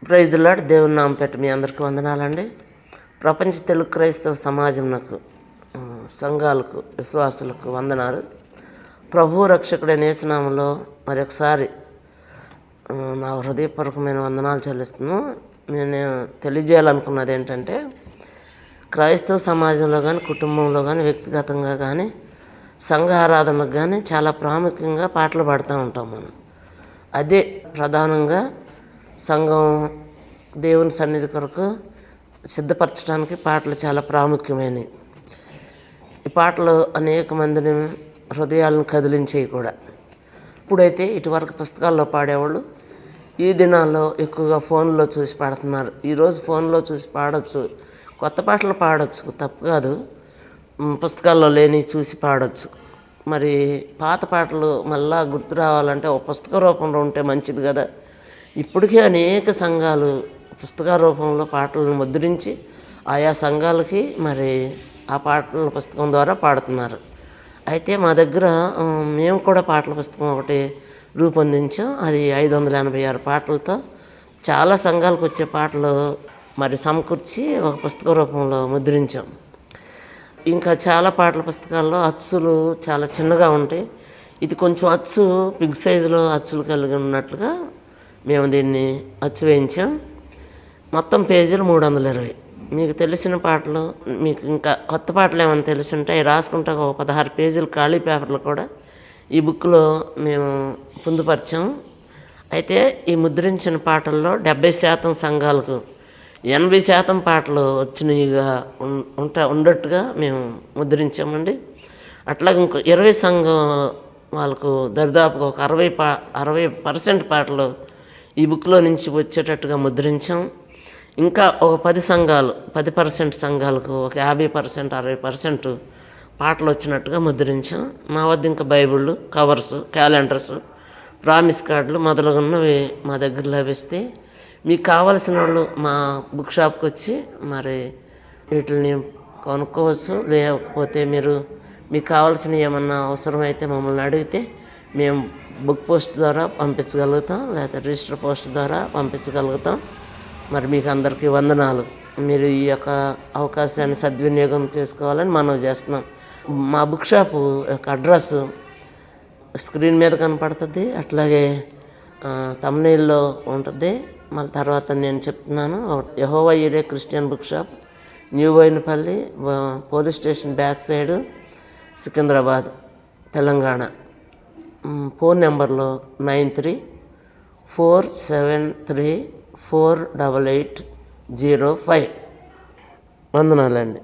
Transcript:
Praise the lord. దేవుని నామం పెట్టి మీ అందరికీ వందనాలండి. ప్రపంచ తెలుగు క్రైస్తవ సమాజంకు, సంఘాలకు, విశ్వాసులకు వందనాలు. ప్రభు రక్షకుడైన యేసునామములో మరొకసారి నా హృదయపూర్వకమైన వందనాలు చెల్లిస్తున్నాను. నేను తెలియజేయాలనుకున్నది ఏంటంటే, క్రైస్తవ సమాజంలో కానీ, కుటుంబంలో కానీ, వ్యక్తిగతంగా కానీ, సంఘ ఆరాధనకు కానీ చాలా ప్రాముఖ్యంగా పాటలు పాడుతూ ఉంటాం మనం. అదే ప్రధానంగా సంఘం దేవుని సన్నిధి కొరకు సిద్ధపరచడానికి పాటలు చాలా ప్రాముఖ్యమైనవి. ఈ పాటలు అనేక మందిని హృదయాలను కదిలించేవి కూడా. ఇప్పుడైతే ఇటువరకు పుస్తకాల్లో పాడేవాళ్ళు ఈ దినాల్లో ఎక్కువగా ఫోన్లో చూసి పాడుతున్నారు. ఈరోజు ఫోన్లో చూసి పాడవచ్చు, కొత్త పాటలు పాడవచ్చు, తప్పు కాదు. పుస్తకాల్లో లేని చూసి పాడవచ్చు. మరి పాత పాటలు మళ్ళా గుర్తు రావాలంటే ఒక పుస్తక రూపంలో ఉంటే మంచిది కదా. ఇప్పటికే అనేక సంఘాలు పుస్తక రూపంలో పాటలను ముద్రించి ఆయా సంఘాలకి మరి ఆ పాటల పుస్తకం ద్వారా పాడుతున్నారు. అయితే మా దగ్గర మేము కూడా పాటల పుస్తకం ఒకటి రూపొందించాం. అది 586 పాటలతో చాలా సంఘాలకు వచ్చే పాటలు మరి సమకూర్చి ఒక పుస్తక రూపంలో ముద్రించాం. ఇంకా చాలా పాటల పుస్తకాల్లో అచ్చులు చాలా చిన్నగా ఉంటాయి. ఇది కొంచెం అచ్చు బిగ్ సైజులో అచ్చులు కలిగి ఉన్నట్లుగా మేము దీన్ని అచ్చు వేయించాం. మొత్తం పేజీలు 320. మీకు తెలిసిన పాటలు, మీకు ఇంకా కొత్త పాటలు ఏమైనా తెలిసి ఉంటే అవి రాసుకుంటా ఒక 16 పేజీలు ఖాళీ పేపర్లు కూడా ఈ బుక్లో మేము పొందుపరిచాం. అయితే ఈ ముద్రించిన పాటల్లో 70% సంఘాలకు, 80% పాటలు వచ్చినవిగా ఉండట్టుగా మేము ముద్రించామండి. అట్లాగే ఇంకో 20 సంఘం వాళ్ళకు దరిదాపుగా ఒక 60% పాటలు ఈ బుక్లో నుంచి వచ్చేటట్టుగా ముద్రించాం. ఇంకా ఒక 10 సంఘాలు, 10% సంఘాలకు ఒక 50%, 60% పాటలు వచ్చినట్టుగా ముద్రించాం. మా వద్ద ఇంకా బైబిళ్ళు, కవర్స్, క్యాలెండర్స్, ప్రామిస్ కార్డులు మొదలగున్నవి మా దగ్గర లభిస్తే మీకు కావలసిన వాళ్ళు మా బుక్ షాప్కి వచ్చి మరి వీటిని కొనుక్కోవచ్చు. లేకపోతే మీకు కావాల్సిన ఏమన్నా అవసరమైతే మమ్మల్ని అడిగితే మేము బుక్ పోస్ట్ ద్వారా పంపించగలుగుతాం, లేకపోతే రిజిస్టర్ పోస్ట్ ద్వారా పంపించగలుగుతాం. మరి మీకు అందరికీ వందనాలు. మీరు ఈ యొక్క అవకాశాన్ని సద్వినియోగం చేసుకోవాలని మనవి చేస్తున్నాం. మా బుక్ షాపు యొక్క అడ్రస్ స్క్రీన్ మీద కనపడుతుంది, అట్లాగే తమ్నెయిల్లో ఉంటుంది. మళ్ళీ తర్వాత నేను చెప్తున్నాను. Jehovah Jireh Christian book shop, new Boinapalli, police station back side, Secunderabad, Telangana. Phone నెంబర్లో 9347348805. వందనాలండి.